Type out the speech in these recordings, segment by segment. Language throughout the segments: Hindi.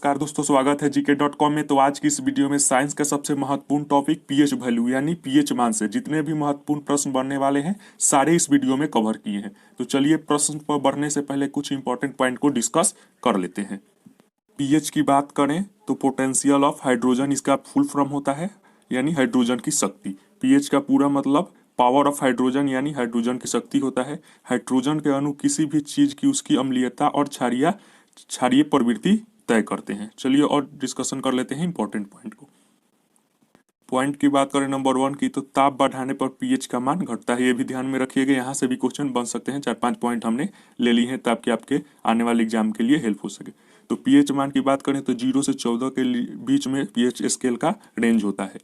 नमस्कार दोस्तों, स्वागत है gk.com में। तो आज की इस वीडियो में साइंस का सबसे महत्वपूर्ण टॉपिक पीएच वैल्यू यानी पीएच मान से जितने भी महत्वपूर्ण प्रश्न बनने वाले हैं सारे इस वीडियो में कवर किए हैं। तो चलिए प्रश्न पर बढ़ने से पहले कुछ इंपॉर्टेंट पॉइंट को डिस्कस कर लेते हैं। पीएच की बात करें तो पोटेंशियल ऑफ हाइड्रोजन इसका फुल फॉर्म होता है, यानी हाइड्रोजन की शक्ति। पीएच का पूरा मतलब पावर ऑफ हाइड्रोजन यानी हाइड्रोजन की शक्ति होता है। हाइड्रोजन के अणु किसी भी चीज की उसकी अम्लीयता और क्षारीय प्रवृत्ति तय करते हैं। चलिए और डिस्कशन कर लेते हैं इंपॉर्टेंट पॉइंट को। पॉइंट की बात करें नंबर 1 की, तो ताप बढ़ाने पर पीएच का मान घटता है। ये भी ध्यान में रखिएगा, यहाँ से भी क्वेश्चन बन सकते हैं। 4-5 पॉइंट हमने ले लिए हैं ताकि आपके आने वाले एग्जाम के लिए हेल्प हो सके। तो पीएच मान की बात करें तो 0 से 14 के बीच में पीएच स्केल का रेंज होता है।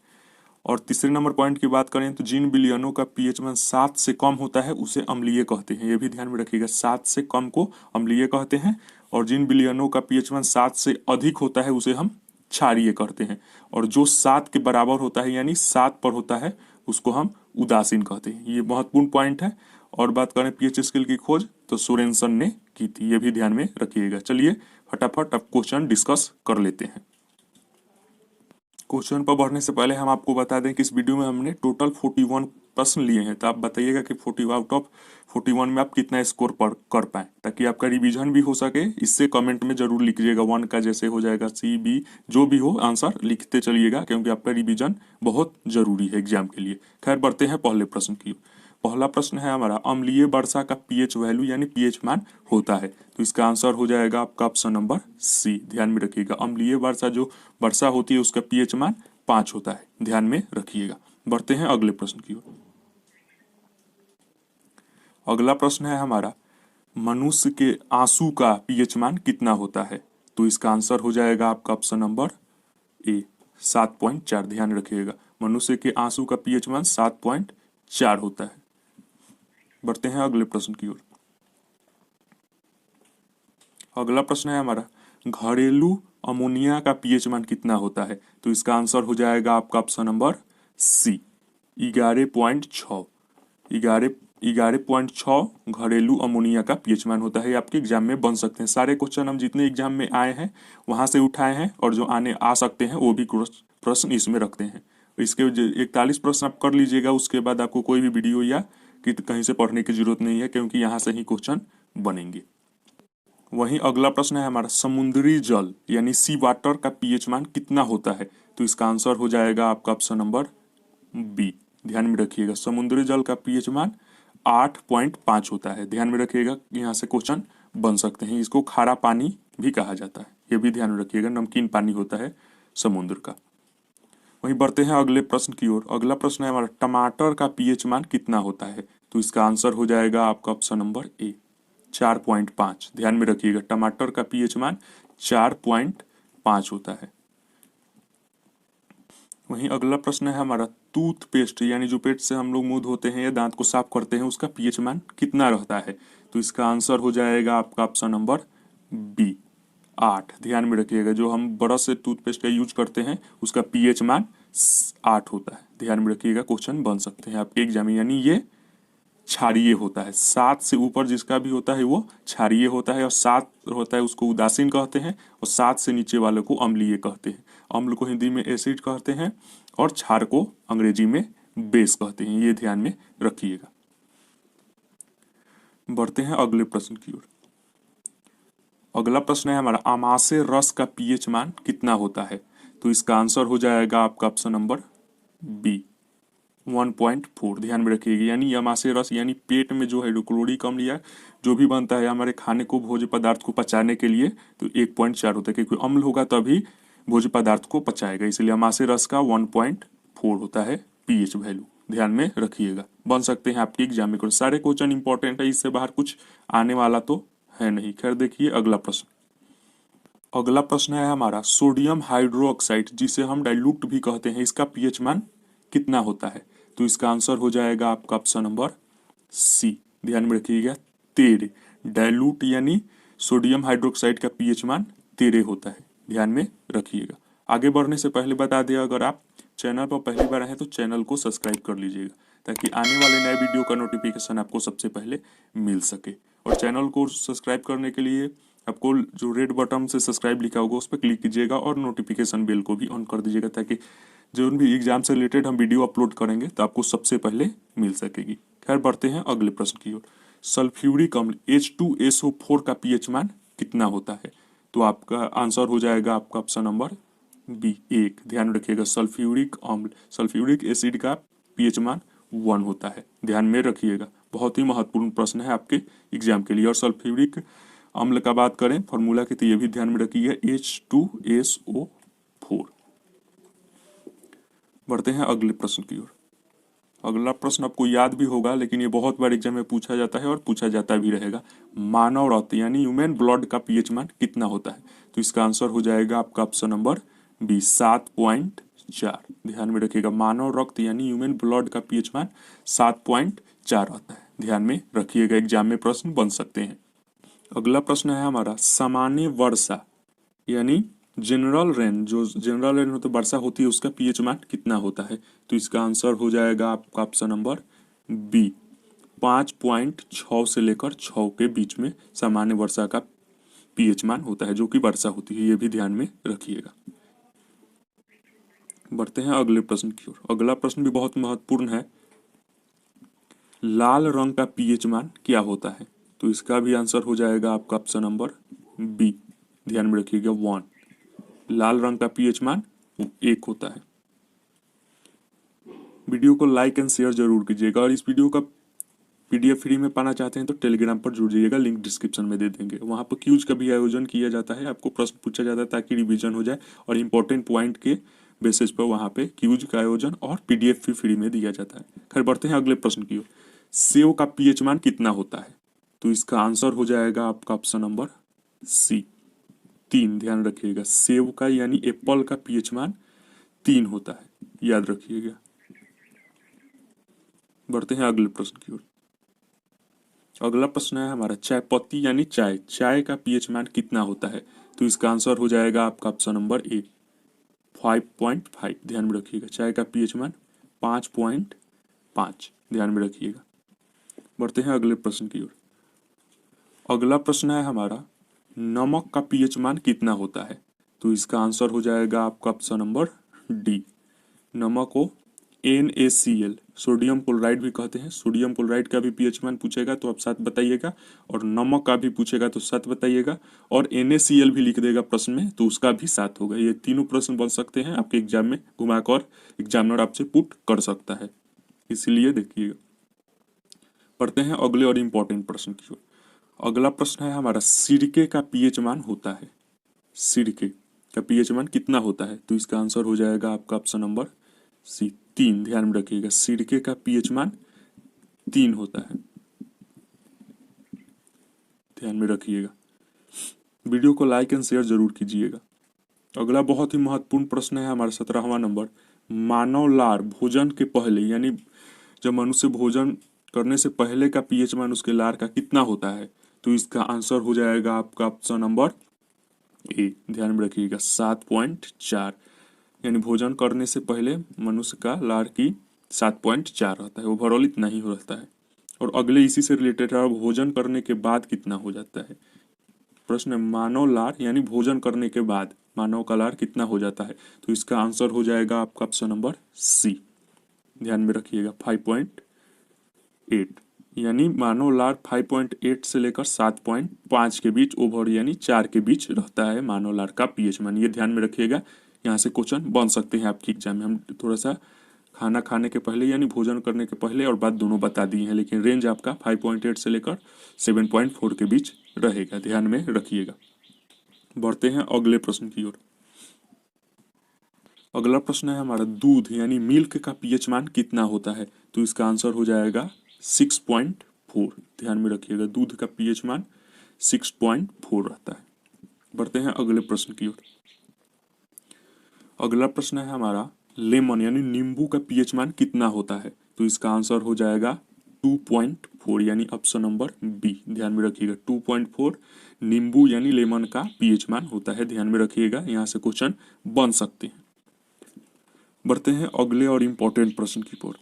और तीसरे नंबर पॉइंट की बात करें तो जिन विलयनों का पीएच मान 7 से कम होता है उसे अम्लीय कहते हैं। ये भी ध्यान में रखिएगा, 7 से कम को अम्लीय कहते हैं, और जिन विलयनों का पीएच मान 7 से अधिक होता है उसे हम क्षारीय कहते हैं। और जो 7 के बराबर होता है यानी 7 पर होता है उसको हम उदासीन कहते हैं। ये महत्वपूर्ण पॉइंट है। और बात करें पीएच स्केल की खोज तो सोरेनसन ने की थी, ये भी ध्यान में रखिएगा। चलिए फटाफट अब क्वेश्चन डिस्कस कर लेते हैं। क्वेश्चन पर बढ़ने से पहले हम आपको बता दें कि इस वीडियो में हमने टोटल 41 प्रश्न लिए हैं। तो आप बताइएगा कि 40 आउट ऑफ 41 में आप कितना स्कोर कर पाए, ताकि आपका रिवीजन भी हो सके। इससे कमेंट में जरूर लिखिएगा, 1 का जैसे हो जाएगा सी बी जो भी हो आंसर लिखते चलिएगा, क्योंकि आपका रिवीजन बहुत जरूरी है एग्जाम के लिए। खैर बढ़ते हैं पहले प्रश्न की। पहला प्रश्न है हमारा, अम्लीय वर्षा का पीएच वैल्यू यानी पीएच मान होता है। तो इसका आंसर हो जाएगा आपका ऑप्शन नंबर सी। ध्यान में रखिएगा, अम्लीय वर्षा जो वर्षा होती है उसका पीएच मान 5 होता है, ध्यान में रखिएगा। बढ़ते हैं अगले प्रश्न की ओर। अगला प्रश्न है हमारा, मनुष्य के आंसू का पीएच मान कितना होता है। तो इसका आंसर हो जाएगा आपका ऑप्शन नंबर ए 7.4। ध्यान रखिएगा, मनुष्य के आंसू का पीएच मान 7.4 होता है। बढ़ते हैं अगले प्रश्न की ओर। अगला प्रश्न है हमारा, घरेलू अमोनिया का पीएच मान कितना होता है। तो इसका आंसर हो जाएगा आपका ऑप्शन नंबर सी 11.6। 11.6 घरेलू अमोनिया का पीएच मान होता है। आपके एग्जाम में बन सकते हैं। सारे क्वेश्चन हम जितने एग्जाम में आए हैं वहां से उठाए हैं, और जो आने आ सकते हैं वो भी प्रश्न इसमें रखते हैं। इसके 41 प्रश्न आप कर लीजिएगा, उसके बाद आपको कोई भी वीडियो या कहीं से पढ़ने की जरूरत नहीं है, क्योंकि यहाँ से ही क्वेश्चन बनेंगे। वहीं अगला प्रश्न है हमारा, समुद्री जल यानी सी वाटर का पीएच मान कितना होता है। तो इसका आंसर हो जाएगा आपका ऑप्शन नंबर बी। ध्यान में रखिएगा, समुद्री जल का पीएच मान 8.5 होता है। ध्यान में रखिएगा, यहाँ से क्वेश्चन बन सकते हैं। इसको खारा पानी भी कहा जाता है, ये भी ध्यान में रखिएगा, नमकीन पानी होता है समुद्र का। वहीं बढ़ते हैं अगले प्रश्न की ओर। अगला प्रश्न है हमारा, टमाटर का पीएच मान कितना होता है। तो इसका आंसर हो जाएगा आपका ऑप्शन नंबर ए 4.5। ध्यान में रखिएगा, टमाटर का पीएच मान 4.5 होता है। वहीं अगला प्रश्न है हमारा, टूथपेस्ट यानी जो पेस्ट से हम लोग मुंह धोते हैं या दांत को साफ करते हैं उसका पीएच मान कितना रहता है। तो इसका आंसर हो जाएगा आपका ऑप्शन नंबर बी 8। ध्यान में रखिएगा, जो हम ब्रश से टूथपेस्ट का यूज करते हैं उसका पीएच मान 8 होता है। ध्यान में रखिएगा, क्वेश्चन बन सकते हैं आपके एग्जाम में। यानी ये क्षारीय होता है, 7 से ऊपर जिसका भी होता है वो क्षारीय होता है, और 7 होता है उसको उदासीन कहते हैं, और 7 से नीचे वाले को अम्लीय कहते हैं। अम्ल को हिंदी में एसिड कहते हैं, और क्षार को अंग्रेजी में बेस कहते हैं। ये ध्यान में रखिएगा। बढ़ते हैं अगले प्रश्न की ओर। अगला प्रश्न है हमारा, आमाशय रस का पीएच मान कितना होता है। तो इसका आंसर हो जाएगा आपका ऑप्शन नंबर बी 1.4। ध्यान में रखिएगा, यानी आमाशय रस यानी पेट में जो हाइड्रोक्लोरिक अम्ल या जो भी बनता है हमारे खाने को भोज्य पदार्थ को पचाने के लिए, तो 1.4 होता है, क्योंकि अम्ल होगा तभी भोज्य पदार्थ को पचाएगा, इसलिए आमाशय रस का 1.4 होता है पीएच वैल्यू। ध्यान में रखिएगा, बन सकते हैं आपके एग्जाम में। सारे क्वेश्चन इंपॉर्टेंट है, इससे बाहर कुछ आने वाला तो है नहीं। खैर देखिए अगला प्रश्न। अगला प्रश्न है हमारा, सोडियम हाइड्रोक्साइड जिसे हम डाइल्यूट भी कहते हैं, इसका पीएच मान कितना होता है। तो इसका आंसर हो जाएगा आपका ऑप्शन नंबर सी। ध्यान में रखिएगा 13। डाइल्यूट यानी सोडियम हाइड्रोक्साइड का पीएच मान 13 होता है। ध्यान में रखिएगा। आगे बढ़ने से पहले बता दें, अगर आप चैनल पर पहली बार आए तो चैनल को सब्सक्राइब कर लीजिएगा, ताकि आने वाले नए वीडियो का नोटिफिकेशन आपको सबसे पहले मिल सके। और चैनल को सब्सक्राइब करने के लिए आपको जो रेड बटन से सब्सक्राइब लिखा होगा उस पर क्लिक कीजिएगा और नोटिफिकेशन बेल को भी ऑन कर दीजिएगा, ताकि जो भी एग्जाम से रिलेटेड हम वीडियो अपलोड करेंगे तो आपको सबसे पहले मिल सकेगी। खैर बढ़ते हैं अगले प्रश्न की ओर। सल्फ्यूरिक अम्ल H2SO4 का पीएच मान कितना होता है? तो आपका आंसर हो जाएगा आपका ऑप्शन नंबर बी 1। ध्यान रखिएगा, सल्फ्यूरिक अम्ल सल्फ्यूरिक एसिड का पीएच मान 1 होता है, ध्यान में रखिएगा। बहुत ही महत्वपूर्ण प्रश्न है आपके एग्जाम के लिए। और सल्फ्यूरिक अम्ल का बात करें फॉर्मूला की, तो ये भी ध्यान में रखिएगा H2SO4। बढ़ते हैं अगले प्रश्न की ओर। अगला प्रश्न आपको याद भी होगा, लेकिन ये बहुत बार एग्जाम में पूछा जाता है और पूछा जाता भी रहेगा। मानव रक्त यानी ह्यूमन ब्लड का पीएच मान कितना होता है? तो इसका आंसर हो जाएगा आपका ऑप्शन नंबर बी 7.4। ध्यान में रखिएगा, मानव रक्त यानी ह्यूमन ब्लड का पीएच मान 7.4 होता है, ध्यान में रखिएगा, एग्जाम में प्रश्न बन सकते हैं। अगला प्रश्न है हमारा, सामान्य वर्षा यानी जनरल रेन, जो जनरल रेन होता है वर्षा होती है, उसका पीएच मान कितना होता है? तो इसका आंसर हो जाएगा आपका ऑप्शन नंबर बी 5.6 से लेकर 6 के बीच में सामान्य वर्षा का पीएच मान होता है, जो कि वर्षा होती है, ये भी ध्यान में रखिएगा। बढ़ते हैं अगले प्रश्न की ओर। अगला प्रश्न भी बहुत महत्वपूर्ण है। लाल रंग का पीएच मान क्या होता है? तो इसका भी आंसर हो जाएगा आपका ऑप्शन नंबर बी, ध्यान में रखिएगा 1। लाल रंग का पीएच मान 1 होता है। वीडियो को लाइक एंड शेयर जरूर कीजिएगा, और इस वीडियो का पीडीएफ फ्री में पाना चाहते हैं तो टेलीग्राम पर जुड़ जाइएगा, लिंक डिस्क्रिप्शन में दे देंगे। वहाँ पर क्यूज का भी आयोजन किया जाता है, आपको प्रश्न पूछा जाता है ताकि रिवीजन हो जाए, और इंपॉर्टेंट पॉइंट के बेसिस पर वहाँ पे क्यूज का आयोजन और पीडीएफ भी फ्री में दिया जाता है। खैर बढ़ते हैं अगले प्रश्न की ओर। सेव का पीएच मान कितना होता है? तो इसका आंसर हो जाएगा आपका ऑप्शन नंबर सी 3। ध्यान रखिएगा, सेव का यानी एप्पल का पीएच मान 3 होता है, याद रखिएगा। बढ़ते हैं अगले प्रश्न की ओर। अगला प्रश्न है हमारा, चाय पत्ती यानी चाय का पीएच मान कितना होता है? तो इसका आंसर हो जाएगा आपका ऑप्शन नंबर ए 5.5। ध्यान में रखिएगा, चाय का पीएच मान 5.5, ध्यान में रखिएगा। बढ़ते हैं अगले प्रश्न की ओर। अगला प्रश्न है हमारा, नमक का पीएच मान कितना होता है? तो इसका आंसर हो जाएगा आपका ऑप्शन नंबर डी। नमक को NaCl सोडियम क्लोराइड भी कहते हैं। सोडियम क्लोराइड का भी पीएच मान पूछेगा तो आप 7 बताइएगा, और नमक का भी पूछेगा तो 7 बताइएगा, और NaCl भी लिख देगा प्रश्न में तो उसका भी 7 होगा। ये तीनों प्रश्न बन सकते हैं आपके एग्जाम में, घुमाकर एग्जामिनर आपसे पुट कर सकता है, इसलिए देखिएगा। पढ़ते हैं अगले और इम्पोर्टेंट प्रश्न की ओर। अगला प्रश्न है हमारा, सिरके का पीएच मान होता है, सिरके का पीएच मान कितना होता है? तो इसका आंसर हो जाएगा आपका ऑप्शन नंबर सी 3। ध्यान में रखिएगा, सिरके का पीएच मान 3 होता है, ध्यान में रखिएगा। वीडियो को लाइक एंड शेयर जरूर कीजिएगा। अगला बहुत ही महत्वपूर्ण प्रश्न है हमारा 17वां नंबर, मानव लार भोजन के पहले यानी जब मनुष्य भोजन करने से पहले का पीएच मान उसके लार का कितना होता है? तो इसका आंसर हो जाएगा आपका ऑप्शन नंबर ए, ध्यान में रखिएगा 7.4। यानी भोजन करने से पहले मनुष्य का लार की 7.4 रहता है, ओवरऑल इतना ही रहता है। और अगले इसी से रिलेटेड है, भोजन करने के बाद कितना हो जाता है? प्रश्न है, मानव लार यानी भोजन करने के बाद मानव का लार कितना हो जाता है? तो इसका आंसर हो जाएगा आपका ऑप्शन नंबर सी, ध्यान में रखिएगा 5.8। यानी मानव लार 5.8 से लेकर 7.5 के बीच, ओवर यानी 4 के बीच रहता है मानव लार का पीएच मान, ये ध्यान में रखिएगा। यहाँ से क्वेश्चन बन सकते हैं आपके एग्जाम में। हम थोड़ा सा खाना खाने के पहले यानी भोजन करने के पहले और बाद दोनों बता दिए हैं, लेकिन रेंज आपका 5.8 से लेकर 7.4 के बीच रहेगा, ध्यान में रखिएगा। बढ़ते हैं अगले प्रश्न की ओर। अगला प्रश्न है हमारा, दूध यानी मिल्क का पीएच मान कितना होता है? तो इसका आंसर हो जाएगा 6.4। ध्यान में रखिएगा, दूध का पीएच मान 6.4 रहता है। बढ़ते हैं अगले प्रश्न की ओर। अगला प्रश्न है हमारा, लेमन यानी नींबू का पीएच मान कितना होता है? तो इसका आंसर हो जाएगा 2.4, यानी ऑप्शन नंबर बी, ध्यान में रखिएगा 2.4 नींबू यानी लेमन का पीएच मान होता है, ध्यान में रखिएगा। यहाँ से क्वेश्चन बन सकते हैं। बढ़ते हैं अगले और इम्पोर्टेंट प्रश्न की ओर।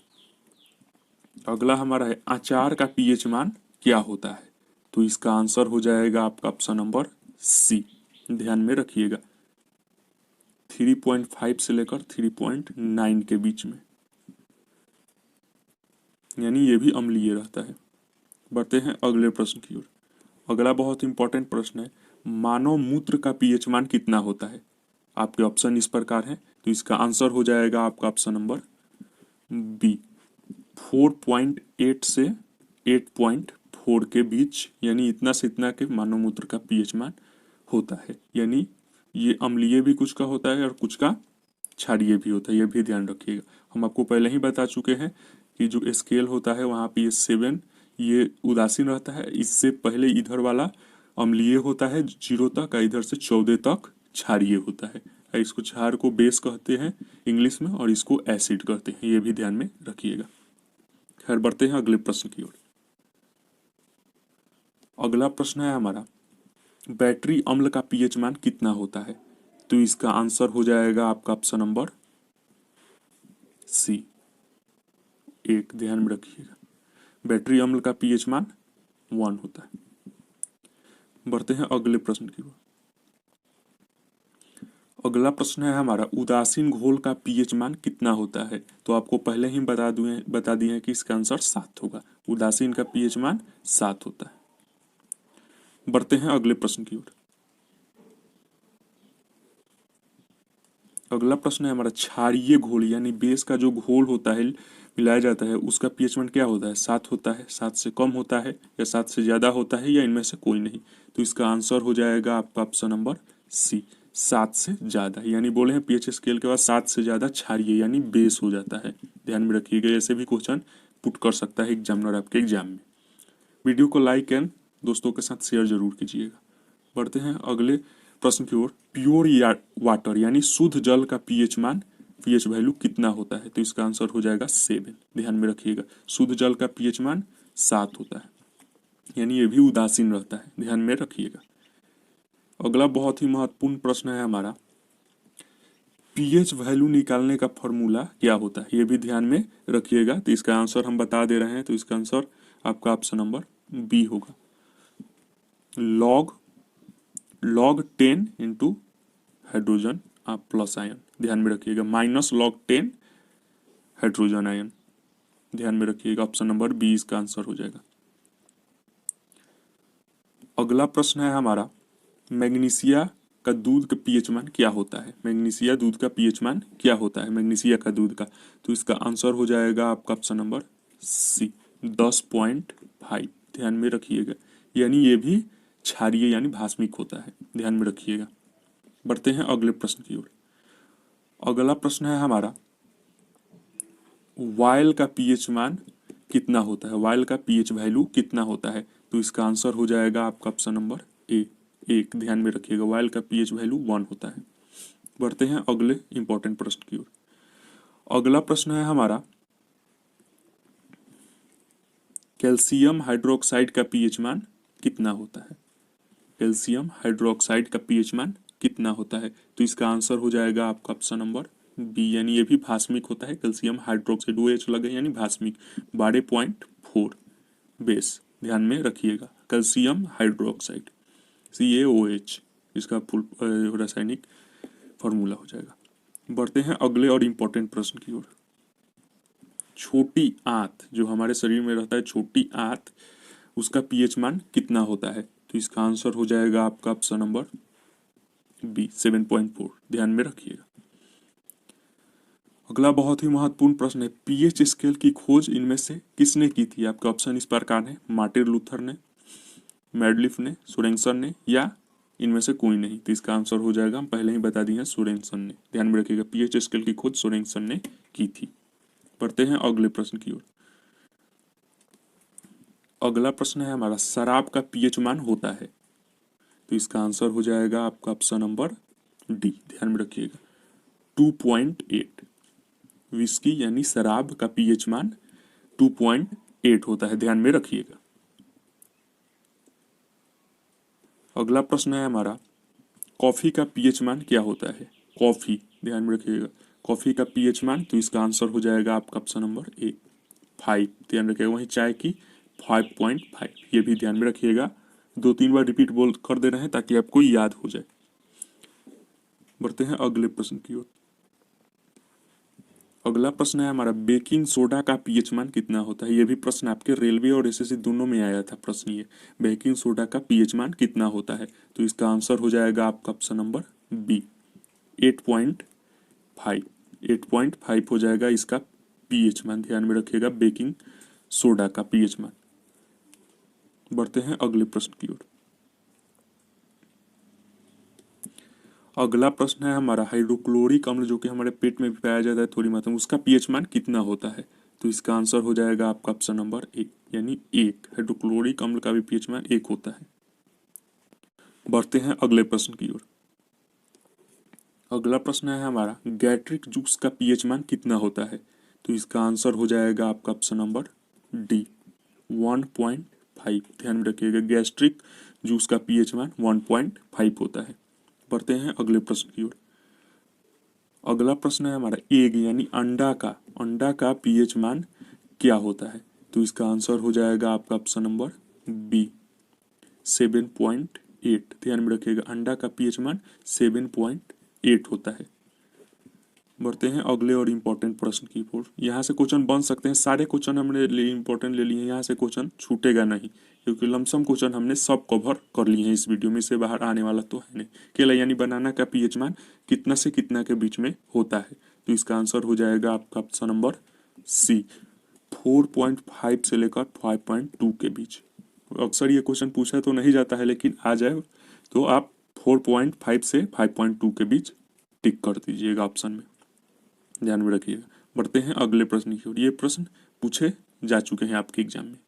अगला हमारा है, अचार का पीएच मान क्या होता है? तो इसका आंसर हो जाएगा आपका ऑप्शन नंबर सी, ध्यान में रखिएगा। 3.5 से लेकर 3.9 के बीच में, यानी ये भी अम्लीय रहता है। बढ़ते हैं अगले प्रश्न की ओर। अगला बहुत इंपॉर्टेंट प्रश्न है, मानव मूत्र का पीएच मान कितना होता है? आपके ऑप्शन इस प्रकार हैं, तो इसका आंसर हो जाएगा आपका ऑप्शन नंबर बी, 4.8 से 8.4 के बीच, यानी इतना से इतना के मानव मूत्र का पीएच मान होता है। यानी ये अम्लीय भी कुछ का होता है और कुछ का क्षारीय भी होता है, ये भी ध्यान रखिएगा। हम आपको पहले ही बता चुके हैं कि जो स्केल होता है वहाँ पे ये 7 ये उदासीन रहता है, इससे पहले इधर वाला अम्लीय होता है 0 तक, इधर से 14 तक क्षारीय होता है। इसको क्षार को बेस कहते हैं इंग्लिश में, और इसको एसिड कहते हैं, ये भी ध्यान में रखिएगा। खैर बढ़ते हैं अगले प्रश्न की ओर। अगला प्रश्न है हमारा, बैटरी अम्ल का पीएच मान कितना होता है? तो इसका आंसर हो जाएगा आपका ऑप्शन नंबर सी, 1, ध्यान में रखिएगा। बैटरी अम्ल का पीएच मान 1 होता है। बढ़ते हैं अगले प्रश्न की ओर। अगला प्रश्न है हमारा, उदासीन घोल का पीएच मान कितना होता है? तो आपको पहले ही बता दिए हैं कि इसका आंसर 7 होगा। उदासीन का पीएच मान 7 होता है। बढ़ते हैं अगले प्रश्न की ओर। अगला प्रश्न है हमारा, क्षारीय घोल यानी बेस का जो घोल होता है मिलाया जाता है उसका पीएच मान क्या होता है? 7 होता है। 7 से कम होता है या 7 से ज्यादा होता है या इनमें से कोई नहीं? तो इसका आंसर हो जाएगा आपका ऑप्शन नंबर सी, 7 से ज्यादा। यानी बोले हैं पीएच स्केल के बाद 7 से ज्यादा क्षारीय यानी बेस हो जाता है। ध्यान में रखिएगा, ऐसे भी क्वेश्चन पुट कर सकता है एग्जामिनर आपके एग्जाम में। वीडियो को लाइक एंड दोस्तों के साथ शेयर जरूर कीजिएगा। बढ़ते हैं अगले प्रश्न की ओर। प्योर वाटर यानी शुद्ध जल का पीएच मान, पीएच वैल्यू कितना होता है? तो इसका आंसर हो जाएगा 7, ध्यान में रखिएगा। शुद्ध जल का पीएच मान 7 होता है, यानी ये भी उदासीन रहता है, ध्यान में रखिएगा। अगला बहुत ही महत्वपूर्ण प्रश्न है हमारा, पीएच वैल्यू निकालने का फॉर्मूला क्या होता है? ये भी ध्यान में रखिएगा। तो इसका आंसर हम बता दे रहे हैं, तो इसका आंसर आपका ऑप्शन नंबर बी होगा, log 10 into hydrogen plus ion, ध्यान में रखिएगा, -log 10 हाइड्रोजन आयन, ध्यान में रखिएगा। ऑप्शन नंबर बी इसका आंसर हो जाएगा। अगला प्रश्न है हमारा, मैग्नीशिया का दूध का पीएच मान क्या होता है? मैग्नीशिया दूध का पीएच मान क्या होता है मैग्नीशिया का दूध का? तो इसका आंसर हो जाएगा आपका ऑप्शन नंबर सी, 10.5, ध्यान में रखिएगा। यानी ये भी क्षारीय यानी भास्मिक होता है, ध्यान में रखिएगा। बढ़ते हैं अगले प्रश्न की ओर। अगला प्रश्न है हमारा, वायल का पीएच मान कितना होता है? वायल का पीएच वैल्यू कितना होता है? तो इसका आंसर हो जाएगा आपका ऑप्शन नंबर ए, 1, ध्यान में रखिएगा। वायल का पीएच वैल्यू 1 होता है। बढ़ते हैं अगले इंपॉर्टेंट प्रश्न की ओर। अगला प्रश्न है हमारा, कैल्शियम हाइड्रोक्साइड का पीएच मान कितना होता है? कैल्शियम हाइड्रोक्साइड का पीएच मान कितना होता है? तो इसका आंसर हो जाएगा आपका ऑप्शन नंबर बी, यानी ये भी भास्मिक होता है। कैल्शियम हाइड्रोक्साइड OH लगे यानी भास्मिक, 12.4 बेस, ध्यान में रखिएगा। कैल्शियम हाइड्रोक्साइड CaOH इसका फुल रासायनिक फॉर्मूला हो जाएगा। बढ़ते हैं अगले और इम्पोर्टेंट प्रश्न की ओर। छोटी आंत जो हमारे शरीर में रहता है, छोटी आंत, उसका पीएच मान कितना होता है? तो इसका आंसर हो जाएगा आपका ऑप्शन नंबर बी, 7.4, ध्यान में रखिएगा। अगला बहुत ही महत्वपूर्ण प्रश्न है, पीएच स्केल की खोज इनमें से किसने की थी? आपके ऑप्शन इस प्रकार है, मार्टिन लूथर ने, मेडलिफ ने, सोरेनसन ने, या इनमें से कोई नहीं? तो इसका आंसर हो जाएगा, हम पहले ही बता दिए हैं, सोरेनसन ने, ध्यान में रखिएगा। पीएच स्केल की खोज सोरेनसन ने की थी। बढ़ते हैं अगले प्रश्न की ओर। अगला प्रश्न है हमारा, शराब का पीएच मान होता है? तो इसका आंसर हो जाएगा आपका ऑप्शन नंबर डी, ध्यान में रखिएगा, 2.8। विस्की यानी शराब का पीएच मान 2.8 होता है, ध्यान में रखिएगा। अगला प्रश्न है हमारा, कॉफी का पीएच मान क्या होता है? कॉफी, ध्यान में रखिएगा, कॉफी का पीएच मान, तो इसका आंसर हो जाएगा आपका ऑप्शन नंबर ए, 5, ध्यान रखिएगा। वहीं चाय की 5.5, ये भी ध्यान में रखिएगा। 2-3 बार रिपीट बोल कर दे रहे हैं ताकि आपको याद हो जाए। बढ़ते हैं अगले प्रश्न की ओर। अगला प्रश्न है हमारा, बेकिंग सोडा का पीएच मान कितना होता है। ये भी प्रश्न आपके रेलवे और एसएससी दोनों में आया था प्रश्न ये, बेकिंग सोडा का पीएच मान कितना होता है। तो इसका आंसर हो जाएगा आपका ऑप्शन नंबर बी, 8.5। 8.5 हो जाएगा इसका पीएच मान, ध्यान में रखिएगा बेकिंग सोडा का पीएच मान। बढ़ते हैं अगले प्रश्न की ओर। अगला प्रश्न है हमारा, हाइड्रोक्लोरिक अम्ल जो कि हमारे पेट में भी पाया जाता है थोड़ी मात्रा में, उसका पीएच मान कितना होता है। तो इसका आंसर हो जाएगा आपका ऑप्शन नंबर ए, यानी 1। हाइड्रोक्लोरिक अम्ल का भी पीएच मान 1 होता है। बढ़ते हैं अगले प्रश्न की ओर। अगला प्रश्न है हमारा, गैस्ट्रिक जूस का पीएच मान कितना होता है। तो इसका आंसर हो जाएगा आपका ऑप्शन नंबर डी, 1.5। ध्यान में रखिएगा गैस्ट्रिक जूस का पीएच मान 1.5 होता है। बढ़ते हैं अगले प्रश्न की ओर। अगला प्रश्न है हमारा, एग यानी अंडा का पीएच मान क्या होता है। तो इसका आंसर हो जाएगा आपका ऑप्शन नंबर बी, 7.8। ध्यान में रखिएगा अंडा का पीएच मान 7.8 होता है। बढ़ते हैं अगले और इम्पोर्टेंट प्रश्न की ओर। यहाँ से क्वेश्चन बन सकते हैं, सारे क्वेश्चन हमने इम्पोर्टेंट ले लिए हैं, यहाँ से क्वेश्चन छूटेगा नहीं क्योंकि लमसम क्वेश्चन हमने सब कवर कर लिए हैं इस वीडियो में, इससे बाहर आने वाला तो है नहीं। केला यानी बनाना का पीएच मान कितना से कितना के बीच में होता है। तो इसका आंसर हो जाएगा आपका ऑप्शन नंबर सी, 4.5 से लेकर 5.2 के बीच। अक्सर ये क्वेश्चन पूछा तो नहीं जाता है, लेकिन आ जाए तो आप 4.5 से 5.2 के बीच टिक कर दीजिएगा ऑप्शन में, ध्यान में रखिएगा। बढ़ते हैं अगले प्रश्न की ओर। ये प्रश्न पूछे जा चुके हैं आपके एग्जाम में।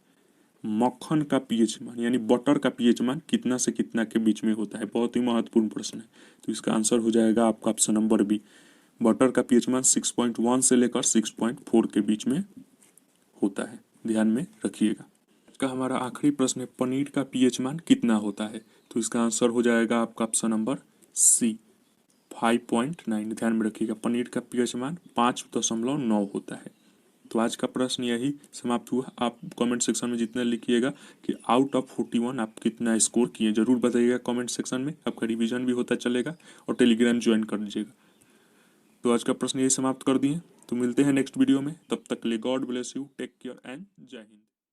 मक्खन का पीएच मान यानी बटर का पीएच मान कितना से कितना के बीच में होता है। बहुत ही महत्वपूर्ण प्रश्न है। तो इसका आंसर हो जाएगा आपका ऑप्शन नंबर बी, बटर का पीएच मान 6.1 से लेकर 6.4 के बीच में होता है, ध्यान में रखिएगा। का हमारा आखिरी प्रश्न है, पनीर का पीएच मान कितना होता है। तो इसका आंसर हो जाएगा आपका ऑप्शन नंबर सी, 5.9। ध्यान में रखिएगा पनीर का पीएच मान 5.9 होता है। तो आज का प्रश्न यही समाप्त हुआ। आप कमेंट सेक्शन में जितना लिखिएगा कि आउट ऑफ 41 आप कितना स्कोर किए, जरूर बताइएगा कमेंट सेक्शन में। आपका रिवीजन भी होता चलेगा और टेलीग्राम ज्वाइन कर लीजिएगा। तो आज का प्रश्न यही समाप्त कर दिए। तो मिलते हैं नेक्स्ट वीडियो में, तब तक के लिए God bless you, take care and जय हिंद।